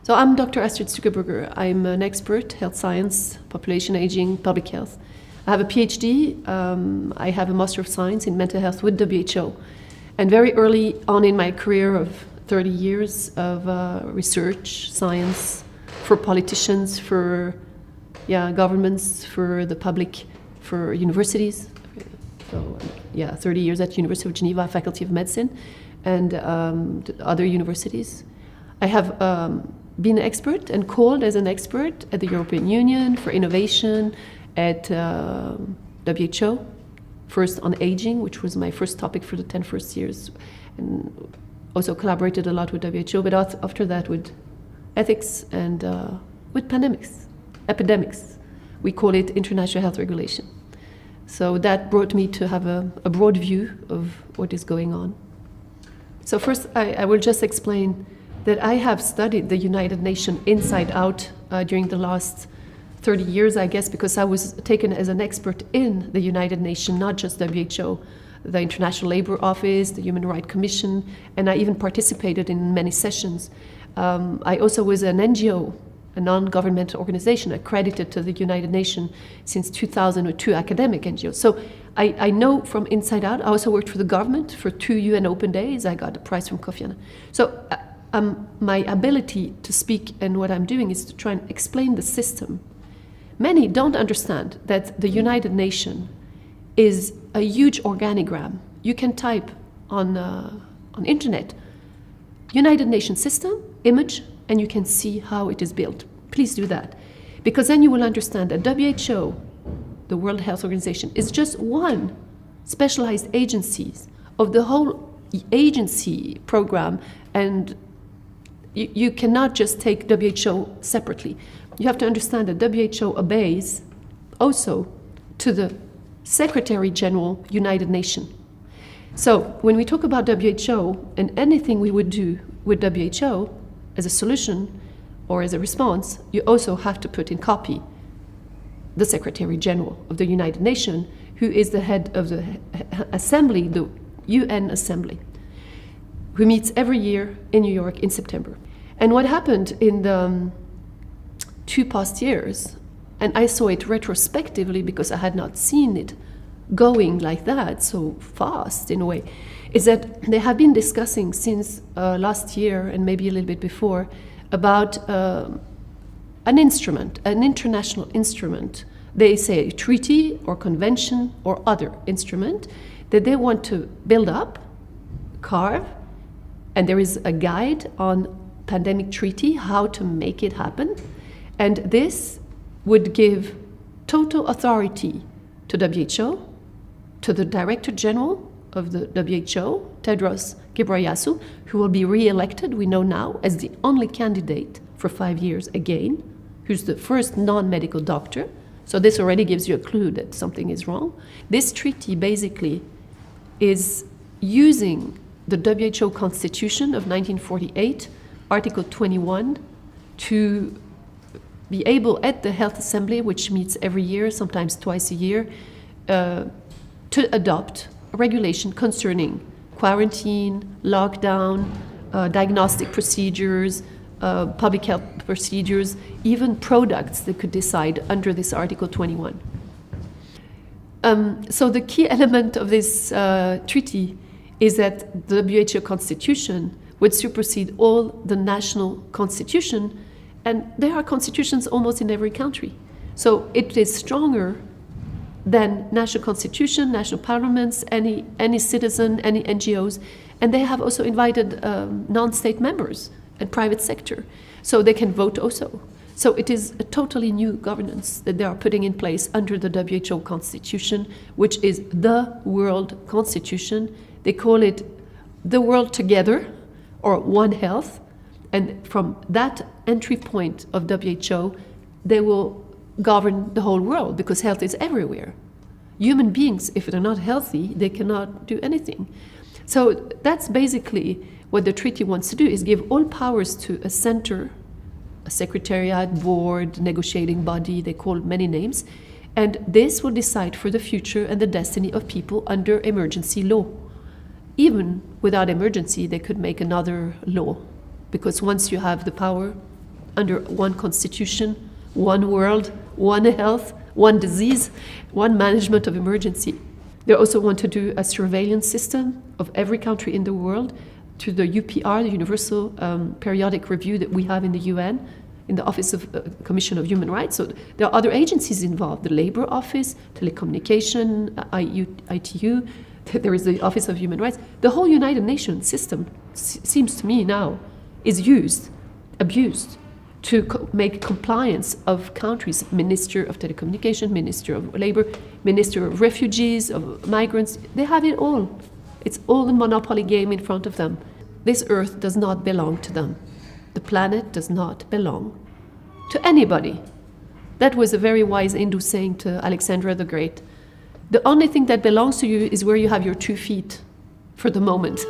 So I'm Dr. Astrid Stuckelberger. I'm an expert, health science, population aging, public health. I have a PhD. I have a Master of Science in mental health with WHO. And very early on in my career of 30 years of research, science, for politicians, for governments, for the public, for universities. So 30 years at University of Geneva, Faculty of Medicine, and other universities. I have been an expert and called as an expert at the European Union for innovation, at WHO, first on aging, which was my first topic for the 10 first years, and also collaborated a lot with WHO, but after that with ethics and with epidemics. We call it international health regulation. So that brought me to have a broad view of what is going on. So first, I will just explain that I have studied the United Nations inside out during the last 30 years, I guess, because I was taken as an expert in the United Nations, not just WHO, the International Labour Office, the Human Rights Commission, and I even participated in many sessions. I also was an NGO, a non-governmental organization accredited to the United Nations since 2002, academic NGO. So I know from inside out. I also worked for the government for 2 UN Open Days. I got a prize from Kofi Annan. So my ability to speak and what I'm doing is to try and explain the system. Many don't understand that the United Nations is a huge organigram. You can type on internet, United Nations system, image, and you can see how it is built. Please do that. Because then you will understand that WHO, the World Health Organization, is just one specialized agency of the whole agency program, and you cannot just take WHO separately. You have to understand that WHO obeys also to the Secretary General, United Nations. So when we talk about WHO and anything we would do with WHO as a solution or as a response, you also have to put in copy the Secretary General of the United Nations, who is the head of the assembly, the UN Assembly, who meets every year in New York in September. And what happened in the 2 past years, and I saw it retrospectively because I had not seen it going like that so fast in a way, is that they have been discussing since last year and maybe a little bit before about an instrument, an international instrument. They say a treaty or convention or other instrument that they want to build up, carve, and there is a guide on pandemic treaty, how to make it happen. And this would give total authority to WHO, to the Director General of the WHO, Tedros Ghebreyesus, who will be re-elected, we know now, as the only candidate for 5 years again, who's the first non-medical doctor. So this already gives you a clue that something is wrong. This treaty basically is using the WHO Constitution of 1948, Article 21, to be able at the Health Assembly, which meets every year, sometimes twice a year, to adopt a regulation concerning quarantine, lockdown, diagnostic procedures, public health procedures, even products they could decide under this Article 21. So the key element of this treaty is that the WHO Constitution would supersede all the national constitution, and there are constitutions almost in every country. So it is stronger than national constitution, national parliaments, any citizen, any NGOs, and they have also invited non-state members and private sector, so they can vote also. So it is a totally new governance that they are putting in place under the WHO Constitution, which is the world constitution. They call it the world together, or One Health, and from that entry point of WHO, they will govern the whole world, because health is everywhere. Human beings, if they're not healthy, they cannot do anything. So that's basically what the treaty wants to do, is give all powers to a center, a secretariat, board, negotiating body, they call many names, and this will decide for the future and the destiny of people under emergency law. Even without emergency, they could make another law, because once you have the power, under one constitution, one world, one health, one disease, one management of emergency. They also want to do a surveillance system of every country in the world to the UPR, the Universal Periodic Review that we have in the UN, in the Office of Commission of Human Rights. So there are other agencies involved, the Labor Office, Telecommunication, ITU, there is the Office of Human Rights. The whole United Nations system, seems to me now, is abused to make compliance of countries, Minister of Telecommunication, Minister of Labor, Minister of Refugees, of Migrants. They have it all. It's all a monopoly game in front of them. This earth does not belong to them. The planet does not belong to anybody. That was a very wise Hindu saying to Alexandra the Great. The only thing that belongs to you is where you have your 2 feet for the moment.